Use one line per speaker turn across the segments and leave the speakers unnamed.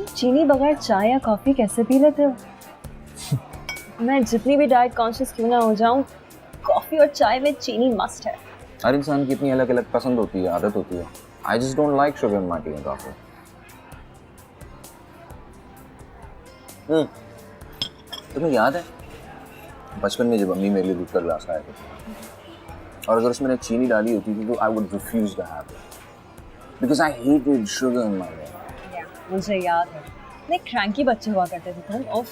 चीनी बगैर चाय या कॉफी कैसे पी लेते हो? मैं जितनी भी डाइट कॉन्शियस क्यों ना हो जाऊं, कॉफी और चाय में चीनी मस्ट है।
हर इंसान की इतनी अलग अलग पसंद होती है, आदत होती है। I just don't like sugar in my T and coffee. तुम्हें याद है बचपन में जब अम्मी मेरे लिए दूध का ग्लास लाए थे और अगर उसमें चीनी डाली होती थी तो I would refuse to have it because I hated sugar in my life.
मुझे याद है, मैं क्रैंकी बच्चे हुआ करते थे तुम। उफ,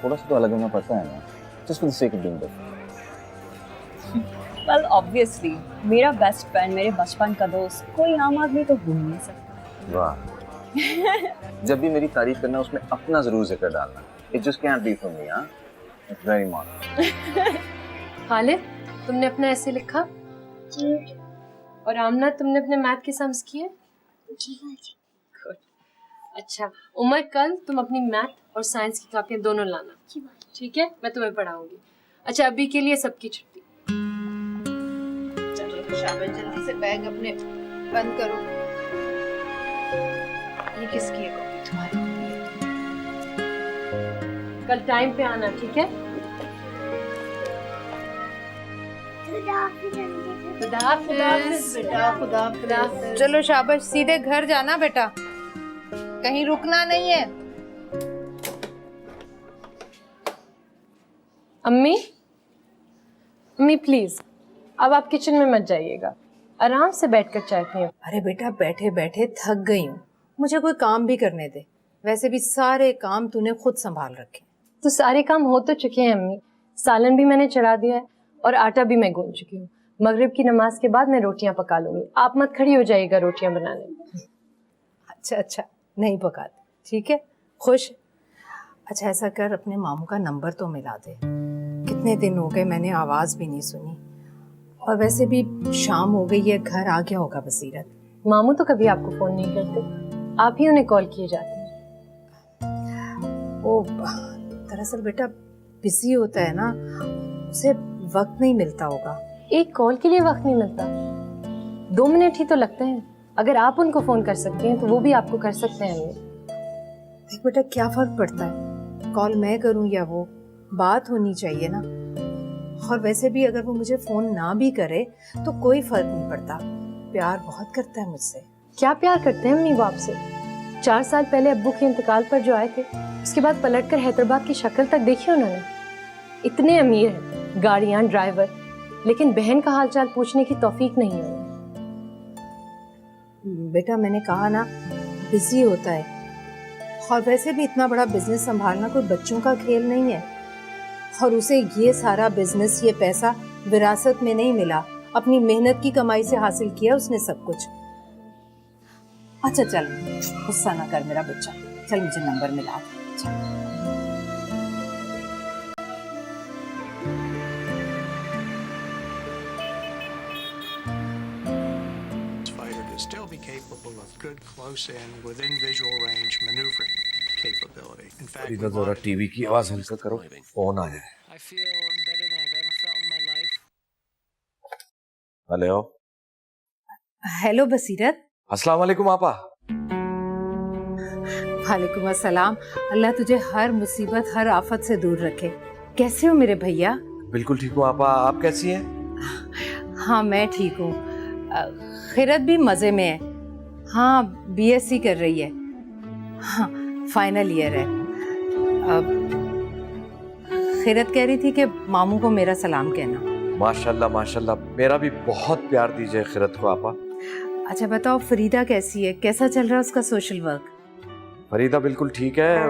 थोड़ा सा तो अलग होना पड़ता है ना, just for the sake of being different.
Well obviously मेरा बेस्ट फ्रेंड, मेरे बचपन का दोस्त कोई आम आदमी तो हो नहीं सकता।
वाह। जब भी मेरी तारीफ करना उसमें अपना जरूर जिक्र डालना। It just can't B for me. हाँ, इट्स वेरी मॉडर्न।
खालिद, तुमने अपना ऐसे लिखा? जी। और आमना, तुमने अपने मैथ के सम्स किए? जी। गुड। अच्छा उमर, कल तुम अपनी मैथ और साइंस की कॉपियां दोनों लाना, ठीक है? मैं तुम्हें पढ़ाऊंगी। अच्छा अभी के लिए सबकी छुट्टी।
चलो शाबाश, जल्दी से बैग अपने बंद करो। ये किसकी है कॉपी? तुम्हारी कॉपी है।
कल टाइम पे आना, ठीक है? खुदा हाफिज़
बेटा, खुदा हाफिज़। चलो शाबाश, सीधे घर जाना बेटा, कहीं रुकना नहीं है।
अम्मी, अम्मी प्लीज अब आप किचन में मत जाइएगा, आराम से बैठकर चाय पिए।
अरे बेटा, बैठे बैठे थक गई हूँ, मुझे कोई काम भी करने दे। वैसे भी सारे काम तूने खुद संभाल रखे।
तो सारे काम हो तो चुके हैं अम्मी, सालन भी मैंने चढ़ा दिया है और आटा भी मैं गूंद चुकी हूँ। मगरिब की नमाज के बाद मैं रोटियां पका लूंगी, आप मत खड़ी हो जाइएगा रोटियां बनाने।
अच्छा, नहीं पकाते, ठीक है? खुश? अच्छा ऐसा कर, अपने मामू का नंबर तो मिला दे, कितने दिन हो गए मैंने आवाज भी नहीं सुनी। और वैसे भी शाम हो गई है, घर आ गया होगा बसीरत।
मामू तो कभी आपको फोन नहीं करते, आप ही उन्हें कॉल किए जाते हैं।
वो दरअसल बेटा बिजी होता है ना, उसे वक्त नहीं मिलता होगा।
एक कॉल के लिए वक्त नहीं मिलता? 2 मिनट ही तो लगते हैं। अगर आप उनको फोन कर सकते हैं तो वो भी आपको कर सकते हैं।
देख बेटा, क्या फर्क पड़ता है कॉल मैं करूं या वो, बात होनी चाहिए ना। और वैसे भी अगर वो मुझे फोन ना भी करे तो कोई फर्क नहीं पड़ता, प्यार बहुत करता है मुझसे।
क्या प्यार करते हैं अम्मी वो आपसे? 4 साल पहले अब्बू के इंतकाल पर जो आए थे, उसके बाद पलटकर हैदराबाद की शक्ल तक देखी उन्होंने। इतने अमीर हैं, गाड़ियां, ड्राइवर, लेकिन बहन का हालचाल पूछने की तौफीक नहीं है।
बेटा मैंने कहा ना, बिजी होता है। और वैसे भी इतना बड़ा बिजनेस संभालना कोई बच्चों का खेल नहीं है। और उसे ये सारा बिजनेस, ये पैसा विरासत में नहीं मिला, अपनी मेहनत की कमाई से हासिल किया उसने सब कुछ। अच्छा चल, गुस्सा ना कर मेरा बच्चा, चल मुझे नंबर मिला दे। चल।
Still be capable of good close-in, within visual range maneuvering capability. In fact,
इधर जरा टीवी की आवाज हल्का करो, फोन आया है।
I feel better than I've ever felt in my life.
Hello.
Hello Basirat.
अस्सलाम वालेकुम आपा।
वालेकुम अस्सलाम। अल्लाह तुझे हर मुसीबत, हर आफत से दूर रखे। कैसे हो मेरे भैया?
बिल्कुल ठीक हूँ आपा, आप कैसी हैं?
हाँ मैं ठीक हूँ। खिरत भी मजे में है। हाँ बीएससी कर रही है। हाँ फाइनल ईयर है। खिरत कह रही थी कि मामू को मेरा सलाम कहना।
माशाल्लाह माशाल्लाह, मेरा भी बहुत प्यार दीजिए खिरत को आपा।
अच्छा बताओ, फरीदा कैसी है? कैसा चल रहा है उसका सोशल वर्क?
फरीदा बिल्कुल ठीक है,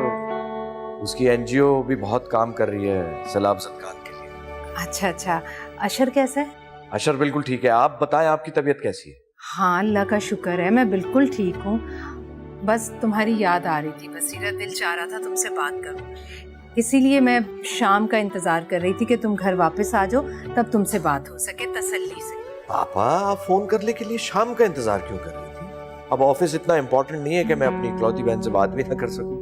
उसकी एनजीओ भी बहुत काम कर रही है सलाम सदकात के लिए।
अच्छा, अशर कैसा है?
अशर बिल्कुल ठीक है। आप बताएं, आपकी तबीयत कैसी है?
हाँ अल्लाह का शुक्र है, मैं बिल्कुल ठीक हूँ। बस तुम्हारी याद आ रही थी बसीरत, दिल चाह रहा था तुमसे बात करूँ, इसीलिए मैं शाम का इंतजार कर रही थी कि तुम घर वापस आ जाओ, तब तुमसे बात हो सके तसल्ली से।
पापा, आप फोन करने के लिए शाम का इंतजार क्यों कर रही थी? अब ऑफिस इतना इम्पोर्टेंट नहीं है कि मैं अपनी इकलौती बहन से बात भी ना कर सकूं।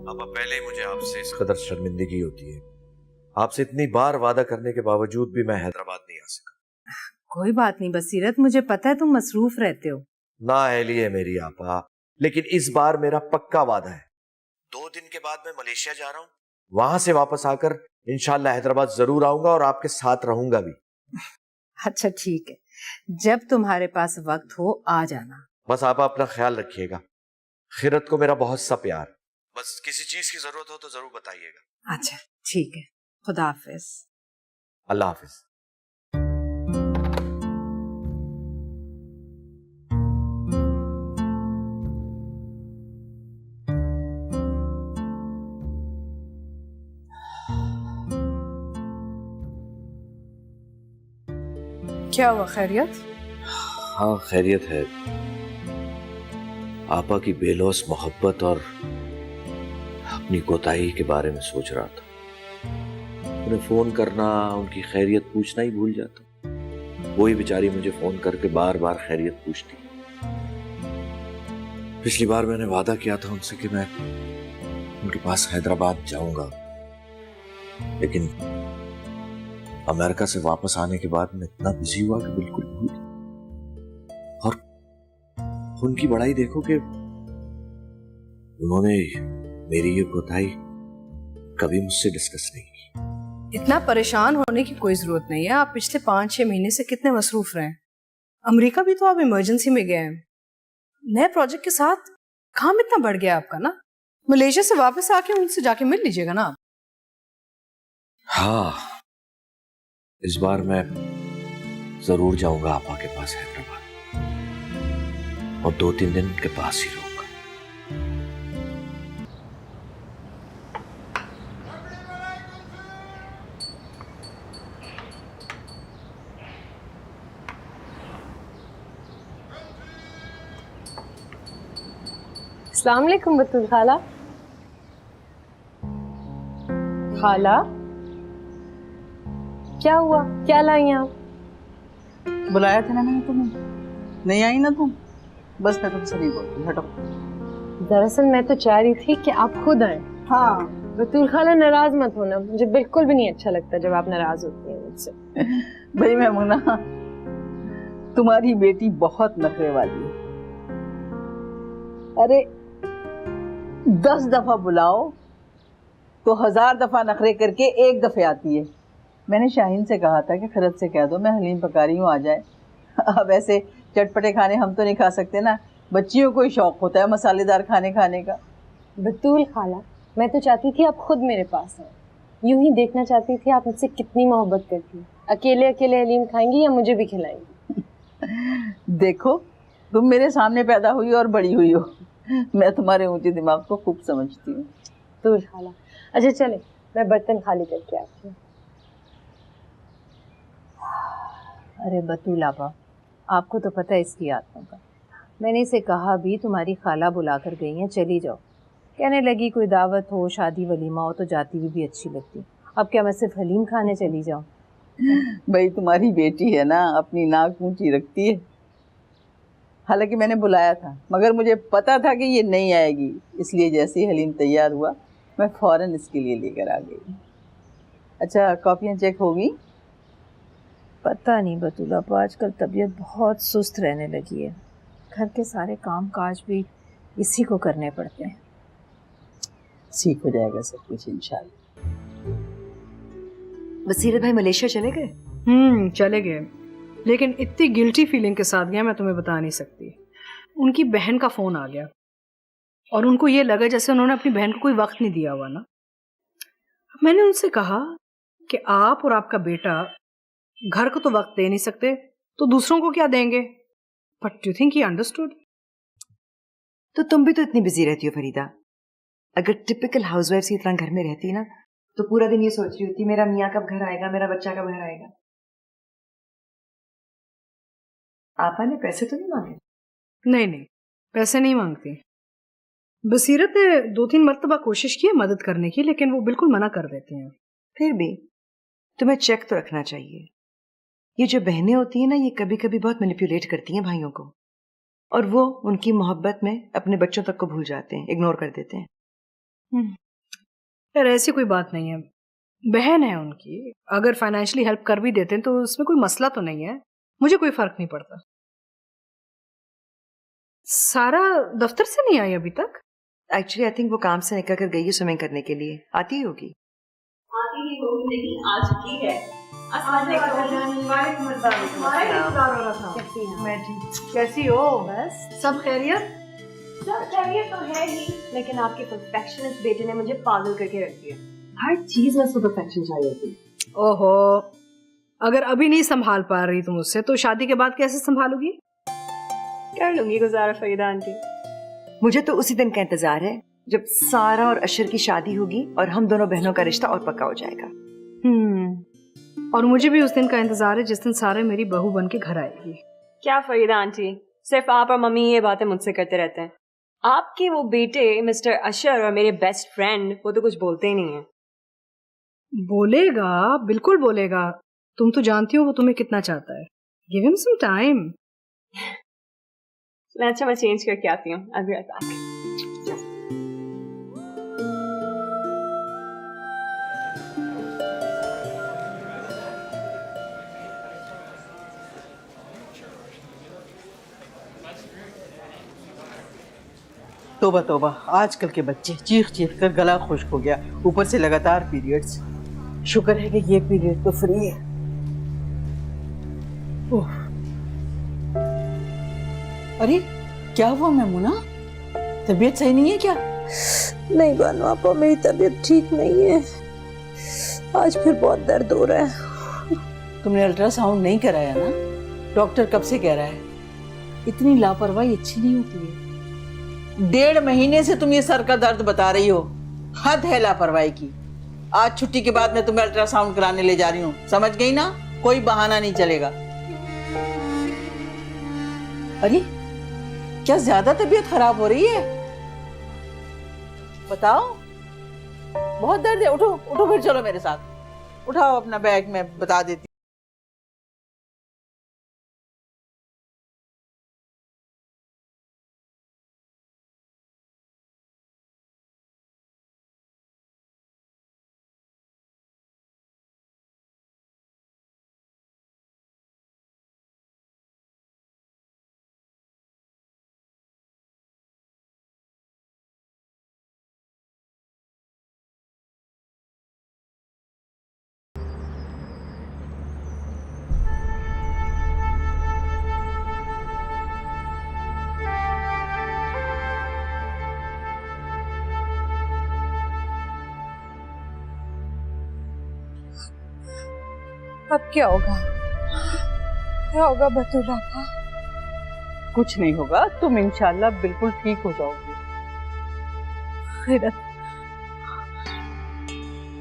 पापा, पहले ही मुझे आपसे इस कदर शर्मिंदगी होती है। आपसे इतनी बार वादा करने के बावजूद भी मैं हैदराबाद नहीं आ सका।
कोई बात नहीं बसीरत, मुझे पता है तुम मसरूफ रहते हो।
ना अहली है मेरी आपा, लेकिन इस बार मेरा पक्का वादा है, 2 दिन के बाद मैं मलेशिया जा रहा हूं, वहां से वापस आकर इंशाल्लाह हैदराबाद जरूर आऊंगा और आपके साथ रहूंगा भी।
अच्छा ठीक है, जब तुम्हारे पास वक्त हो आ जाना।
बस आप अपना ख्याल रखिएगा। खिरत को मेरा बहुत सा प्यार। बस किसी चीज की जरूरत हो तो जरूर बताइएगा।
अच्छा ठीक है, खुदा हाफिज।
अल्लाह हाफिज।
क्या हुआ, खैरियत?
हाँ खैरियत है। आपा की बेलौस मोहब्बत और अपनी कोताही के बारे में सोच रहा था। उन्हें फोन करना, उनकी खैरियत पूछना ही भूल जाता। वही बेचारी मुझे फोन करके बार बार खैरियत पूछती। पिछली बार मैंने वादा किया था उनसे कि मैं उनके पास हैदराबाद जाऊंगा, लेकिन अमेरिका से वापस आने के बाद मैं इतना बिजी हुआ कि बिल्कुल भूल गया। और उनकी बड़ाई देखो कि उन्होंने मेरी ये कोताही कभी मुझसे डिस्कस नहीं की।
इतना परेशान होने की कोई जरूरत नहीं है। आप पिछले 5-6 महीने से कितने मसरूफ रहे हैं। अमेरिका भी तो आप इमरजेंसी में गए हैं। नए प्रोजेक्ट के साथ काम इतना बढ़ गया आपका ना। मलेशिया से वापस आके उनसे जाके मिल लीजिएगा ना आप।
हाँ, इस बार मैं जरूर जाऊंगा आपा के पास हैदराबाद और 2-3 दिन उनके पास ही रहूंगा।
अस्सलाम वालेकुम बतूल खाला। खाला क्या हुआ, क्या लाई आप?
बुलाया था ना मैंने तुम्हें, नहीं आई ना तुम। बस मैं तुमसे नहीं बोलती, हटो।
दरअसल मैं तो चाह रही थी कि आप खुद आए।
हाँ
बतूल खाला नाराज मत होना, मुझे बिल्कुल भी नहीं अच्छा लगता जब आप नाराज होती हैं मुझसे।
भाई मैमुना, तुम्हारी बेटी बहुत नखरे वाली है। अरे 10 दफा बुलाओ तो 1000 दफा नखरे करके 1 दफे आती है। मैंने शाहीन से कहा था कि खरत से कह दो मैं हलीम पका रही हूँ, आ जाए। अब ऐसे चटपटे खाने हम तो नहीं खा सकते ना, बच्चियों को ही शौक होता है मसालेदार खाने खाने का।
बतूल खाला, मैं तो चाहती थी आप खुद मेरे पास आए। यूं ही देखना चाहती थी आप मुझसे कितनी मोहब्बत करती हैं। अकेले अकेले हलीम खाएंगी या मुझे भी खिलाएंगी?
देखो, तुम मेरे सामने पैदा हुई और बड़ी हुई हो, मैं तुम्हारे ऊंचे दिमाग को खूब समझती हूँ।
बतूल खाला, अच्छा चले मैं बर्तन खाली करके आती हूँ।
अरे बतूल आपा, आपको तो पता है इसकी आदतों का। मैंने इसे कहा भी तुम्हारी खाला बुला कर गई हैं, चली जाओ। कहने लगी कोई दावत हो, शादी वलीमा हो तो जाती हुई भी अच्छी लगती। अब क्या मैं सिर्फ हलीम खाने चली जाऊँ?
भाई तुम्हारी बेटी है ना, अपनी नाक ऊंची रखती है। हालांकि मैंने बुलाया था मगर मुझे पता था कि ये नहीं आएगी, इसलिए जैसे ही हलीम तैयार हुआ मैं फ़ौरन इसके लिए लेकर आ गई। अच्छा, कॉपियाँ चेक होगी?
पता नहीं बतूल आपा, आजकल तबीयत बहुत सुस्त रहने लगी है। घर के सारे काम काज भी इसी को करने पड़ते हैं।
ठीक हो जाएगा सब कुछ इंशाल्लाह।
बसीरत भाई मलेशिया चले गए?
चले गए, लेकिन इतनी गिल्टी फीलिंग के साथ गया मैं तुम्हें बता नहीं सकती। उनकी बहन का फोन आ गया और उनको ये लगा जैसे उन्होंने अपनी बहन को कोई वक्त नहीं दिया हुआ ना। मैंने उनसे कहा कि आप और आपका बेटा घर को तो वक्त दे नहीं सकते तो दूसरों को क्या देंगे। But do you think he understood?
तो तुम भी तो इतनी बिजी रहती हो फरीदा। अगर टिपिकल हाउसवाइफ की तरह घर में रहती ना तो पूरा दिन ये सोच रही होती मेरा मियाँ कब घर आएगा, मेरा बच्चा कब घर आएगा। आपा ने पैसे तो नहीं मांगे?
नहीं, पैसे नहीं मांगती। बसीरत ने 2-3 मरतबा कोशिश की है मदद करने की, लेकिन वो बिल्कुल मना कर देती हैं।
फिर भी तुम्हें चेक तो रखना चाहिए। ये जो बहनें होती हैं ना, ये कभी कभी बहुत मैनिपुलेट करती हैं भाइयों को, और वो उनकी मोहब्बत में अपने बच्चों तक को भूल जाते हैं, इग्नोर कर देते हैं।
यार ऐसी कोई बात नहीं है, बहन है उनकी। अगर फाइनेंशियली हेल्प कर भी देते हैं तो उसमें कोई मसला तो नहीं है, मुझे कोई फर्क नहीं पड़ता। सारा दफ्तर से नहीं आई अभी तक?
एक्चुअली आई थिंक वो काम से निकल कर गई है स्विमिंग करने के लिए, आती ही होगी।
आती ही होगी लेकिन आ चुकी है।
मैं ठीक। कैसी हो?
बस
सब खैरियत?
सब खैरियत तो है ही, लेकिन आपके परफेक्शनिस्ट बेटे ने मुझे पागल करके रख दिया। हर चीज में उसको परफेक्शन चाहिए होती है।
ओहो, अगर अभी नहीं संभाल पा रही तुम उससे तो शादी के बाद कैसे संभालोगी?
कर लूंगी गुजारा फरीदा आंटी।
मुझे तो उसी दिन का इंतजार है जब सारा और अशर की शादी होगी और हम दोनों बहनों का रिश्ता और पक्का हो जाएगा।
और मुझे भी उस दिन का इंतजार है जिस दिन सारे मेरी बहू बन के घर आएगी।
क्या फरीदा आंटी, सिर्फ आप और मम्मी ये बातें मुझसे करते रहते हैं। आपके वो बेटे मिस्टर अशर और मेरे बेस्ट फ्रेंड वो तो कुछ बोलते ही नहीं है।
बोलेगा, बिल्कुल बोलेगा। तुम तो जानती हो वो तुम्हें कितना चाहता है। Give him some time.
अच्छा मैं चेंज करके आती हूँ। अभी आता
तोबा तोबा, आजकल के बच्चे चीख चीख कर गला खुश्क हो गया, ऊपर से लगातार पीरियड्स। शुक्र है कि ये पीरियड तो फ्री है। ओह, अरे क्या हुआ मैमुना, तबीयत सही नहीं है क्या?
नहीं बानो आपा, मेरी तबीयत ठीक नहीं है। आज फिर बहुत दर्द हो रहा है।
तुमने अल्ट्रासाउंड नहीं कराया ना? डॉक्टर कब से कह रहा है? इतनी लापरवाही अच्छी नहीं होती है। 1.5 महीने से तुम ये सर का दर्द बता रही हो, हद है लापरवाही की। आज छुट्टी के बाद मैं तुम्हें अल्ट्रासाउंड कराने ले जा रही हूँ, समझ गई ना? कोई बहाना नहीं चलेगा। अरे क्या ज्यादा तबीयत खराब हो रही है? बताओ, बहुत दर्द है। उठो उठो, फिर चलो मेरे साथ। उठाओ अपना बैग, मैं बता देती।
अब क्या होगा? क्या होगा बतूला का?
कुछ नहीं होगा, तुम इंशाल्लाह बिल्कुल ठीक हो जाओगी।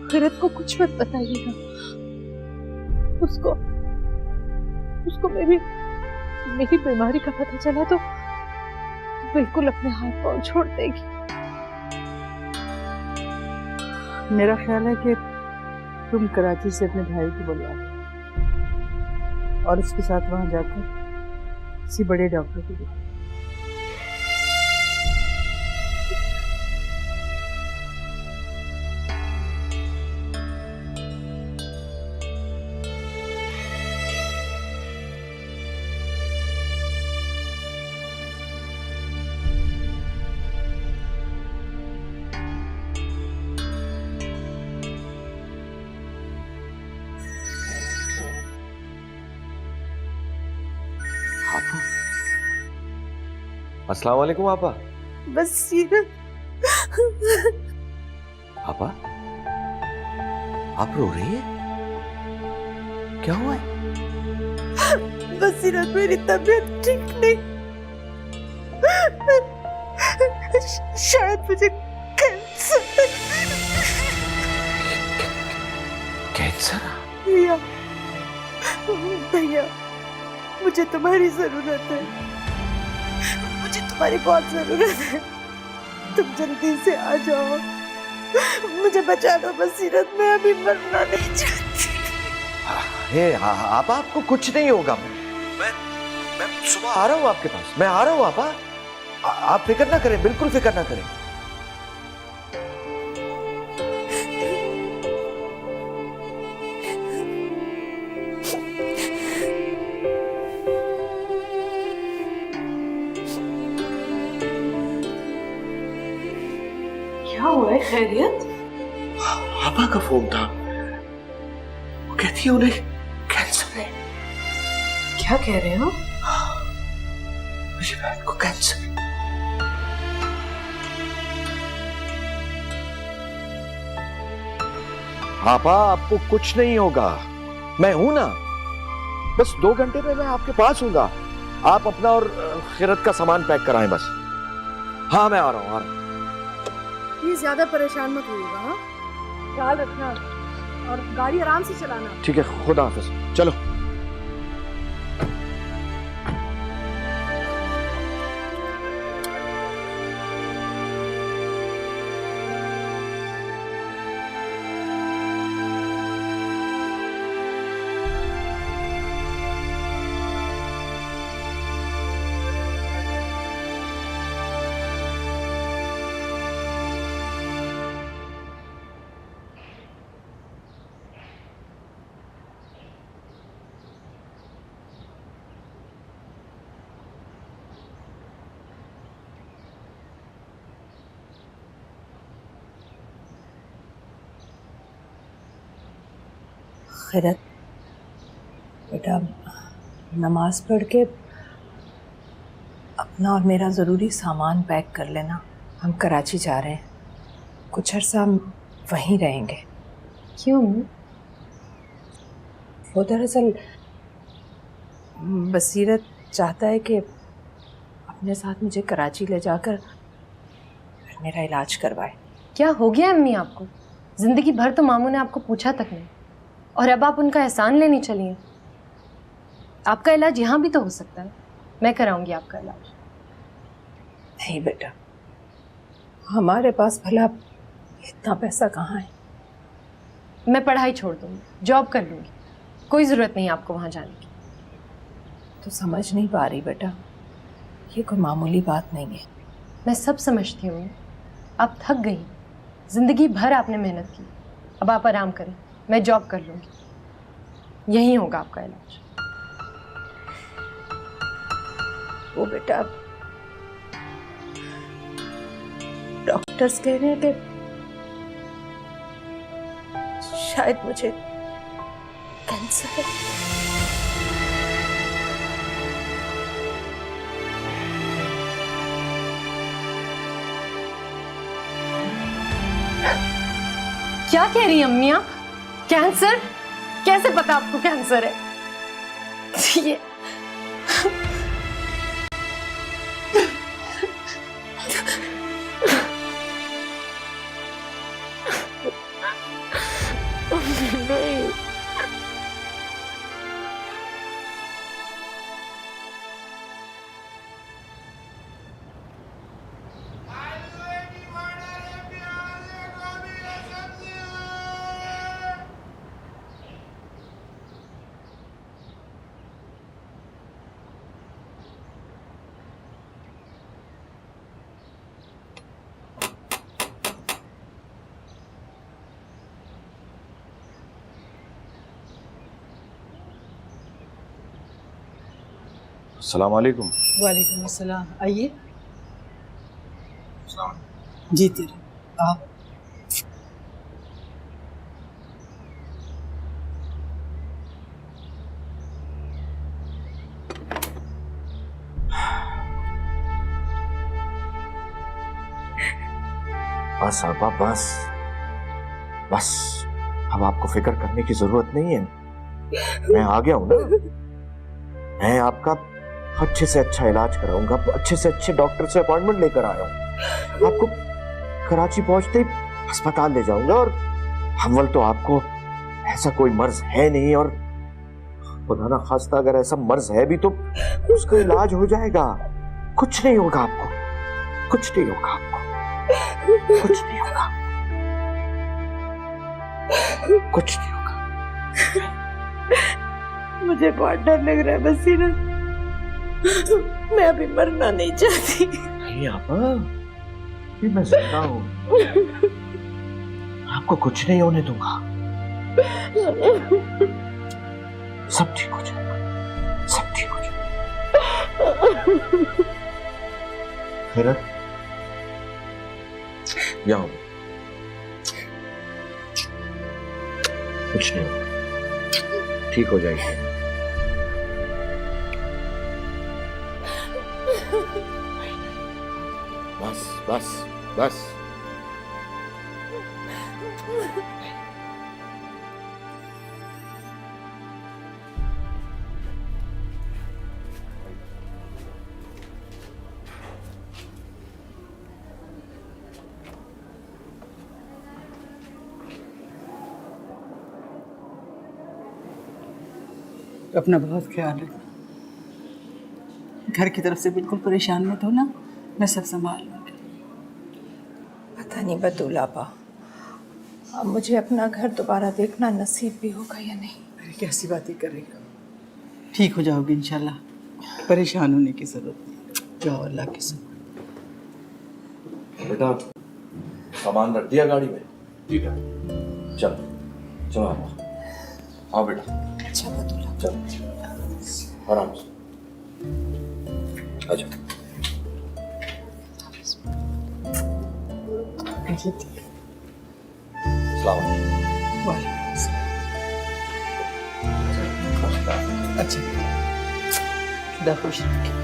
खैरत को कुछ मत बताइएगा। उसको मेरी बीमारी का पता चला तो बिल्कुल अपने हाथ पांव छोड़ देगी।
मेरा ख्याल है कि तुम कराची से अपने भाई को बुलवा और उसके साथ वहां जाकर किसी बड़े डॉक्टर को दिखाओ।
अस्सलाम वालेकुम आपा।
बसीरत,
आपा, आप रो रही है? क्या हुआ है?
बसीरत मेरी तबीयत ठीक नहीं। शायद मुझे कैंसर।
कैंसर?
भैया, मुझे तुम्हारी जरूरत है। मुझे तुम्हारी बहुत जरूरत है। तुम जल्दी से आ जाओ, मुझे बचा दो बसीरत, मैं अभी मरना नहीं चाहती।
अरे आपा, आपको कुछ नहीं होगा। मैं सुबह आ रहा हूँ आपके पास, मैं आ रहा हूँ आपा। आप फिक्र ना करें, बिल्कुल फिक्र ना करें।
क्या हुआ है? खैरियत?
पापा का फोन था, वो कहती है उन्हें कैंसर है।
क्या कह रहे हो?
मेरी बहन को कैंसर है। पापा आपको कुछ नहीं होगा, मैं हूं ना, बस 2 घंटे में मैं आपके पास हूंगा। आप अपना और खैरत का सामान पैक कराएं बस। हाँ मैं आ रहा हूँ,
प्लीज ज्यादा परेशान मत होइएगा। हाँ, ख्याल रखना और गाड़ी आराम से चलाना।
ठीक है, खुदा हाफिज। चलो।
खैरत बेटा, नमाज पढ़ के अपना और मेरा ज़रूरी सामान पैक कर लेना। हम कराची जा रहे हैं, कुछ अर्सा हम वहीं रहेंगे।
क्यों?
वो दरअसल बसीरत चाहता है कि अपने साथ मुझे कराची ले जाकर मेरा इलाज करवाए।
क्या हो गया अम्मी आपको? जिंदगी भर तो मामू ने आपको पूछा तक नहीं, और अब आप उनका एहसान लेने चली हैं। आपका इलाज यहाँ भी तो हो सकता है, मैं कराऊंगी आपका इलाज।
नहीं बेटा, हमारे पास भला इतना पैसा कहाँ है।
मैं पढ़ाई छोड़ दूंगी, जॉब कर लूंगी, कोई ज़रूरत नहीं आपको वहाँ जाने की।
तो समझ नहीं पा रही बेटा, ये कोई मामूली बात नहीं है।
मैं सब समझती हूँ, आप थक गई, जिंदगी भर आपने मेहनत की, अब आप आराम करें, मैं जॉब कर लूंगी, यही होगा आपका इलाज।
वो बेटा, डॉक्टर्स कह रहे हैं कि शायद मुझे कैंसर है।
क्या कह रही हैं अम्मी आप? कैंसर? कैसे पता आपको कैंसर है? ये
नहीं,
अस्सलाम वालेकुम।
वालेकुम अस्सलाम। आइए। जी तेरे आप।
बस आबा, बस बस, अब आपको फिक्र करने की जरूरत नहीं है, मैं आ गया हूं ना। मैं आपका अच्छे से अच्छा इलाज कराऊंगा, अच्छे से अच्छे डॉक्टर से अपॉइंटमेंट लेकर आया हूं। आपको कराची पहुंचते ही अस्पताल ले जाऊंगा, और अव्वल तो आपको ऐसा कोई मर्ज है नहीं, और खुदा ना खास्ता अगर ऐसा मर्ज है भी तो उसका इलाज हो जाएगा। कुछ नहीं होगा आपको, कुछ नहीं होगा आपको, कुछ नहीं होगा, कुछ नहीं होगा।
मुझे बहुत डर लग रहा है बसीरत, मैं अभी मरना नहीं चाहती।
नहीं आपा, मैं जिंदा हूं, आपको कुछ नहीं होने दूंगा, सब ठीक हो जाएगा, सब ठीक हो जाएगा। खैरत, यहाँ कुछ नहीं होगा, ठीक हो जाएगी। बस बस बस।
अपना बहुत ख्याल रखना। घर की तरफ से बिल्कुल परेशान मत हो ना, मैं सब संभाल लूँगी।
पता नहीं बतूल आपा, अब मुझे अपना घर दोबारा देखना नसीब भी होगा या नहीं।
अरे कैसी बातें करेगा, ठीक हो जाओगी इंशाल्लाह, परेशान होने की जरूरत नहीं। जाओ अल्लाह के साथ।
बेटा सामान रख दिया गाड़ी में? ठीक है, चलो चलो आओ बेटा।
अच्छा बतूल,
चलो आराम से अच्छा।
अच्छा खुदा खुश रखे।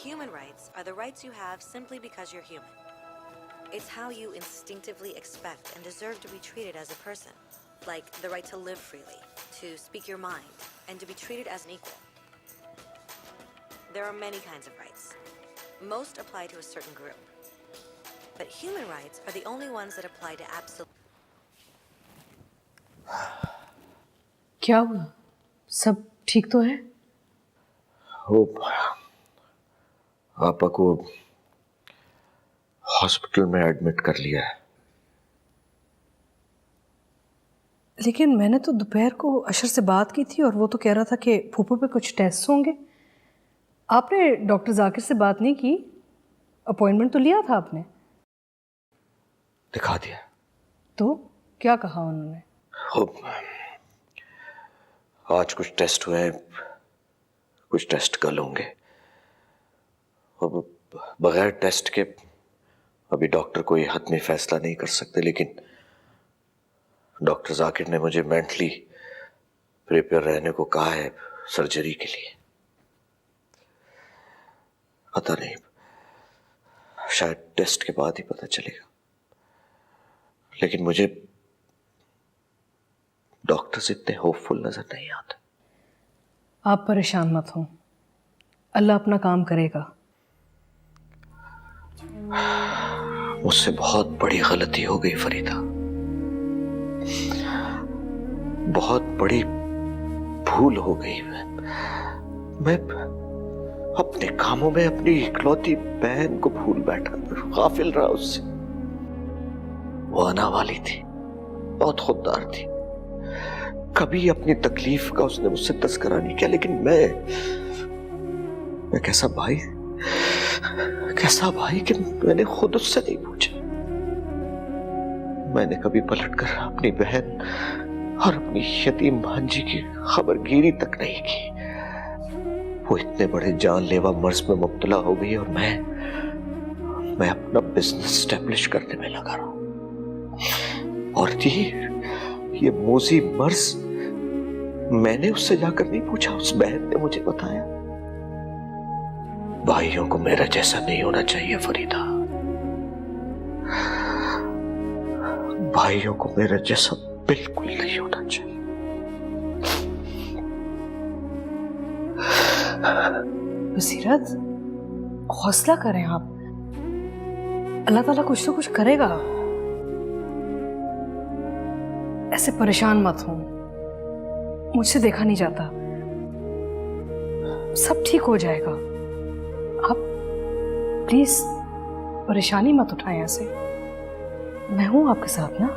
Human rights are the rights you have simply because you're human. It's how you instinctively expect and deserve to be treated as a person, like the right to live freely, to speak your mind, and to be treated as an equal. There are many kinds of rights. Most apply to a certain group. But human rights are the only ones that apply to absolute.
क्या हुआ? सब ठीक तो है?
Hope आपा को hospital में admit कर लिया है।
लेकिन मैंने तो दोपहर को अशर से बात की थी और वो तो कह रहा था कि फूफो पे कुछ टेस्ट होंगे। आपने डॉक्टर जाकिर से बात नहीं की? अपॉइंटमेंट तो लिया था आपने?
दिखा दिया।
तो क्या कहा उन्होंने?
आज कुछ टेस्ट हुए हैं, कुछ टेस्ट कल होंगे। अब बगैर टेस्ट के अभी डॉक्टर कोई हतमी फैसला नहीं कर सकते, लेकिन डॉक्टर जाकिर ने मुझे मेंटली प्रिपेयर रहने को कहा है सर्जरी के लिए। पता नहीं, शायद टेस्ट के बाद ही पता चलेगा। लेकिन मुझे डॉक्टर्स इतने होपफुल नजर नहीं आते।
आप परेशान मत हो, अल्लाह अपना काम करेगा।
मुझसे बहुत बड़ी गलती हो गई फरीदा, बहुत बड़ी भूल हो गई। मैं अपने कामों में अपनी इकलौती बहन को भूल बैठा, गाफिल रहा उससे। वो आना वाली थी, बहुत खुददार थी, कभी अपनी तकलीफ का उसने मुझसे तस्करा नहीं किया। लेकिन मैं कैसा भाई कि मैंने खुद उससे नहीं पूछा। मैंने कभी पलटकर अपनी बहन और अपनी यतीम भांजी की खबरगिरी तक नहीं की। वो इतने बड़े जानलेवा मर्ज में मुब्तला हो गई और मैं अपना बिजनेस स्टैब्लिश करने में लगा रहा हूं। और ये मोजी मर्ज मैंने उससे जाकर नहीं पूछा, उस बहन ने मुझे बताया। भाइयों को मेरा जैसा नहीं होना चाहिए फरीदा, भाइयों को मेरा जैसा बिल्कुल नहीं होना चाहिए।
बसीरत, हौसला करें आप, अल्लाह ताला कुछ तो कुछ करेगा। ऐसे परेशान मत हो, मुझसे देखा नहीं जाता, सब ठीक हो जाएगा। आप प्लीज परेशानी मत उठाएं ऐसे, मैं हूं आपके साथ ना।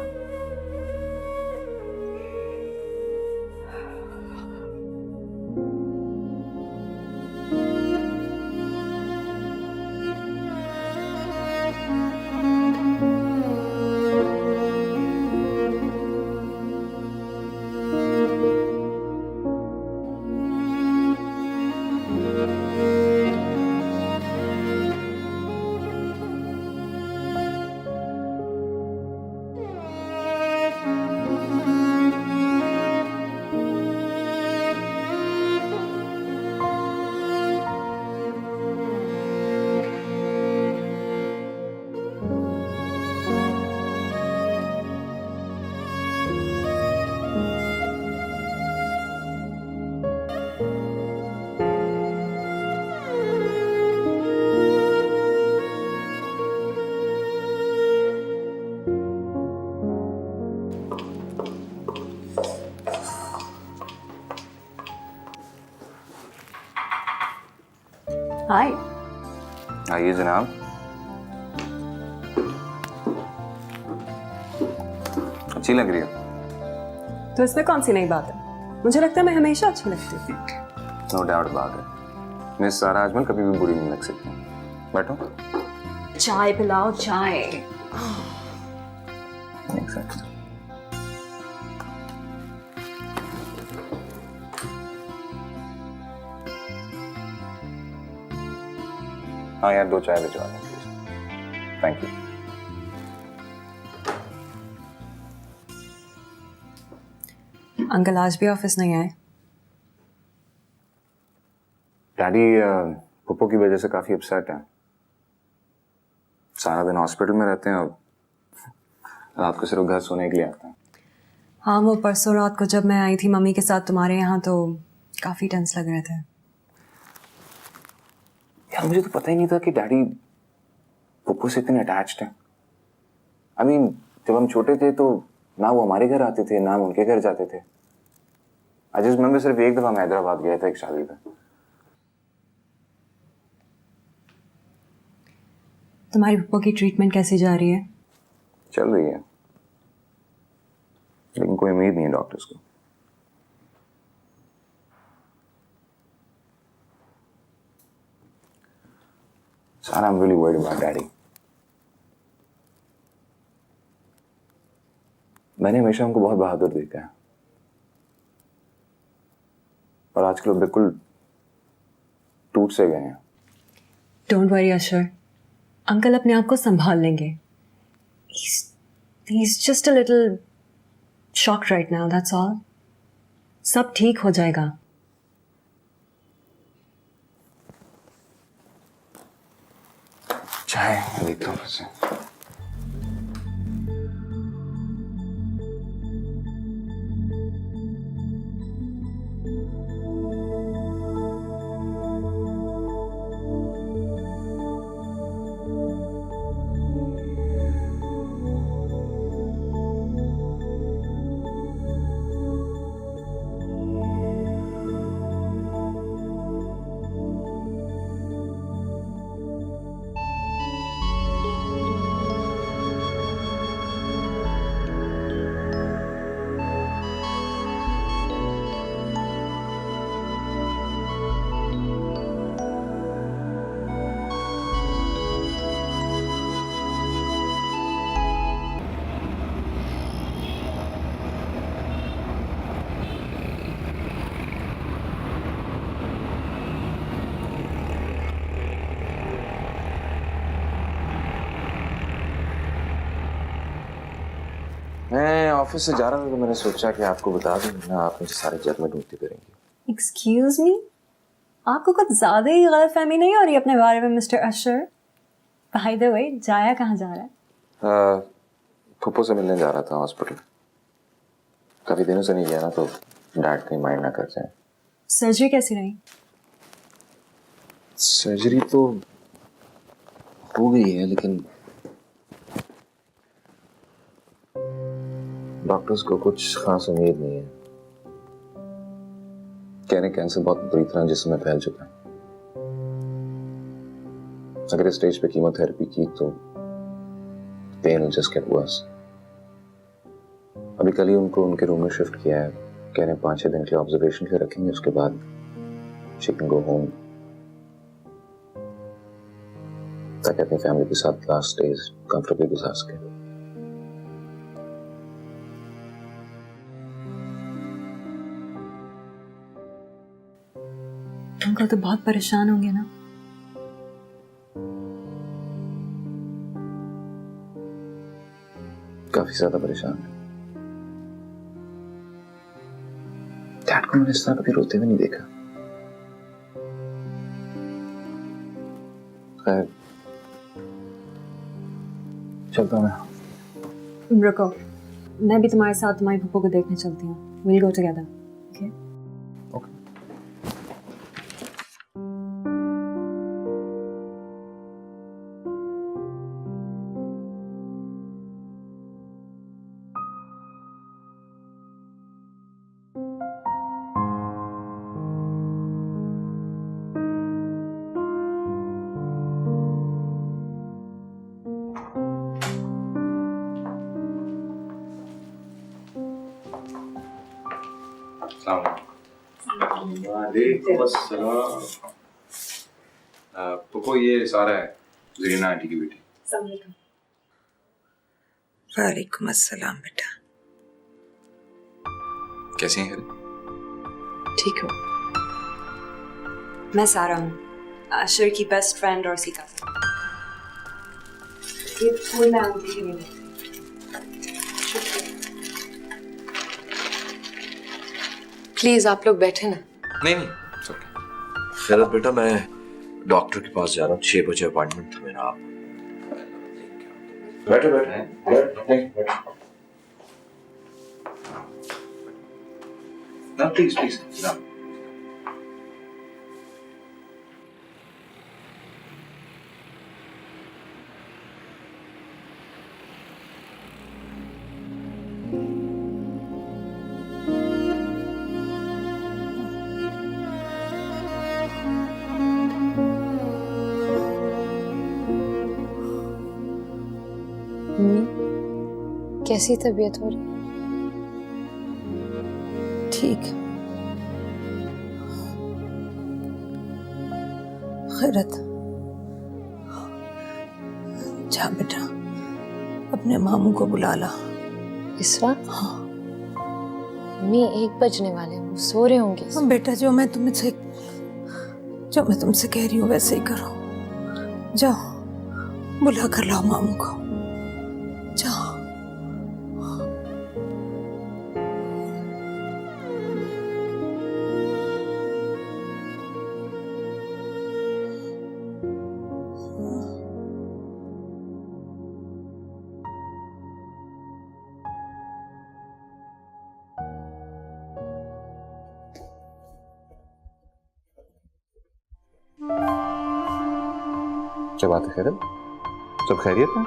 हाय।
आइए जनाब। अच्छी लग रही है।
तो इसमें कौन सी नई बात है? मुझे लगता है मैं हमेशा अच्छी लगती हूँ।
नो डाउट बात है। मिस सारा आजमल कभी भी बुरी नहीं लग सकती। बैठो।
चाय पिलाओ, चाय।
Exactly. हाँ यार 2 चाय भिजवा दें प्लीज। Thank you.
अंकल आज भी ऑफिस नहीं आए?
डैडी पुप्पो की वजह से काफी अपसेट है। सारा दिन हॉस्पिटल में रहते हैं और रात को सिर्फ घर सोने के लिए आते हैं।
हाँ, वो परसों रात को जब मैं आई थी मम्मी के साथ तुम्हारे यहाँ तो काफी टेंस लग रहे थे।
यार मुझे तो पता ही नहीं था कि डैडी पुप्पो से इतने अटैच्ड हैं। आई मीन जब हम छोटे थे तो ना वो हमारे घर आते थे ना हम उनके घर जाते थे। आई जस्ट रिमेंबर सिर्फ एक दफा मैं हैदराबाद गया था एक शादी पे।
तुम्हारी पुप्पो की ट्रीटमेंट कैसी जा रही है?
चल रही है लेकिन कोई उम्मीद नहीं है डॉक्टर्स को। Son, I'm really worried about Daddy. मैंने हमेशा उनको बहुत बहादुर देखा है और आजकल वो बिल्कुल टूट से गए हैं।
डोंट वरी अशर, अंकल अपने आप को संभाल लेंगे। He's just a little shocked right now, that's all. सब ठीक हो जाएगा।
चाय देखता हूँ फिर से। मैं ऑफिस से जा रहा था तो मैंने सोचा कि आपको बता दूं ना, आप मुझे सारे जग में ढूंढती करेंगी।
एक्सक्यूज मी, आपको कुछ ज्यादा ही गलतफहमी नहीं हो रही अपने बारे में mister Asher? By the way, जाया कहाँ जा रहा है?
फुप्पो से मिलने जा रहा था हॉस्पिटल। काफी दिनों से नहीं गया ना तो डैड कहीं माइंड ना कर जाए।
सर्जरी कैसी रही?
सर्जरी तो हो गई है लेकिन डॉक्टर्स को कुछ खास उम्मीद नहीं है। कह रहे कैंसर बहुत बुरी तरह जिस्म में फैल चुका है। अगर इस स्टेज पे कीमोथेरेपी की तो pain will just get worse. अभी कल ही उनको उनके रूम में शिफ्ट किया है। कह रहे हैं 5-6 दिन के लिए ऑब्जर्वेशन के रखेंगे, उसके बाद शी कैन गो होम ताकि अपनी फैमिली के साथ लास्ट डेज कंफर्टेबली गुजार सके।
अंकल तो बहुत परेशान होंगे ना?
काफी ज्यादा परेशान है। डैड को मैंने इस तरह कभी रोते हुए नहीं देखा। खैर चलता हूँ मैं।
रुको, मैं भी तुम्हारे साथ तुम्हारी पुप्पो को देखने चलती हूँ। We'll go together, okay?
वालेकुम अस्सलाम। पप्पू ये सारा है ज़रीना आंटी की बेटी।
वालेकुम अस्सलाम बेटा।
कैसी हैं?
ठीक हो? मैं सारा हूँ, आशिर की बेस्ट फ्रेंड और सीता। ये फूल मैं आंटी के लिए। प्लीज आप लोग बैठे ना।
नहीं नहीं
खैरत बेटा, मैं डॉक्टर के पास जा रहा हूँ, 6 बजे अपॉइंटमेंट था मेरा। आप बैठो बैठो
ना, प्लीज प्लीज ना।
कैसी तबीयत हो रही?
ठीक। खैरत, जा बेटा, अपने मामू को बुला ला।
इस वक्त? हाँ। मम्मी 1 बजने वाले हैं, वो सो रहे होंगे।
हाँ बेटा, जो मैं तुमसे कह रही हूँ वैसे ही करो। जाओ बुला कर लाओ मामू को, जाओ।
क्या बात है खैरत, सब खैरियत है?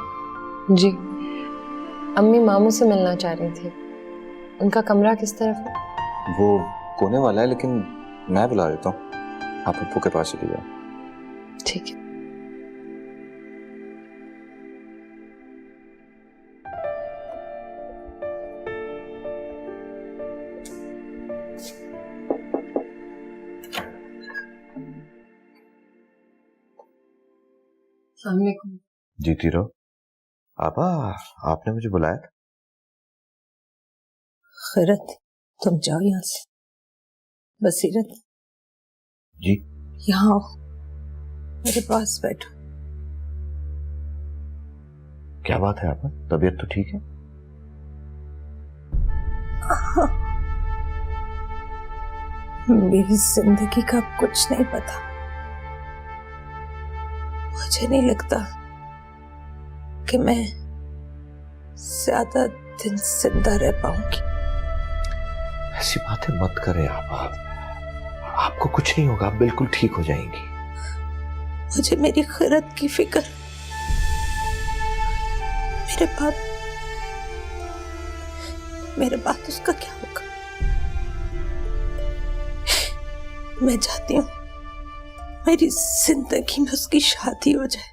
जी, अम्मी मामू से मिलना चाह रही थी। उनका कमरा किस तरफ है?
वो कोने वाला है, लेकिन मैं बुला देता हूँ, आप पप्पू के पास चली जाओ।
ठीक है।
जीती रहो। आपा, आपने मुझे बुलाया था?
खैरत, तुम जाओ यहाँ से। बसीरत
जी,
यहाँ आओ, मेरे पास बैठो।
क्या बात है आपा, तबीयत तो ठीक है?
मेरी जिंदगी का कुछ नहीं पता। मुझे नहीं लगता कि मैं ज्यादा दिन जिंदा रह पाऊंगी।
ऐसी बातें मत करें आप। आपको कुछ नहीं होगा, आप बिल्कुल ठीक हो जाएंगी।
मुझे मेरी खैरत की फिक्र। मेरे बाद उसका क्या होगा? मैं चाहती हूँ मेरी जिंदगी में उसकी शादी हो जाए,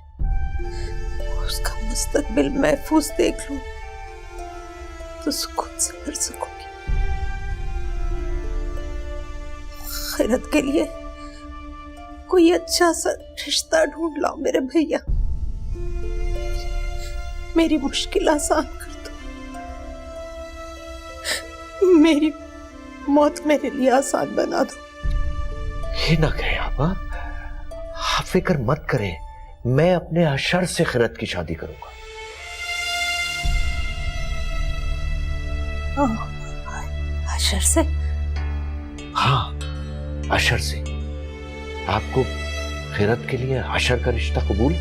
उसका मुस्तकबिल महफूज देख लूं तो सुकून से मर सकूंगी। खैरत के लिए कोई अच्छा सा रिश्ता ढूंढ लाओ मेरे भैया, मेरी मुश्किल आसान कर दो, मेरी मौत मेरे लिए आसान बना दो।
ये ना कहें आप फिक्र मत करें, मैं अपने अशर से खैरत की शादी करूंगा।
अशर से?
हाँ, अशर से। आपको खैरत के लिए अशर का रिश्ता कबूल?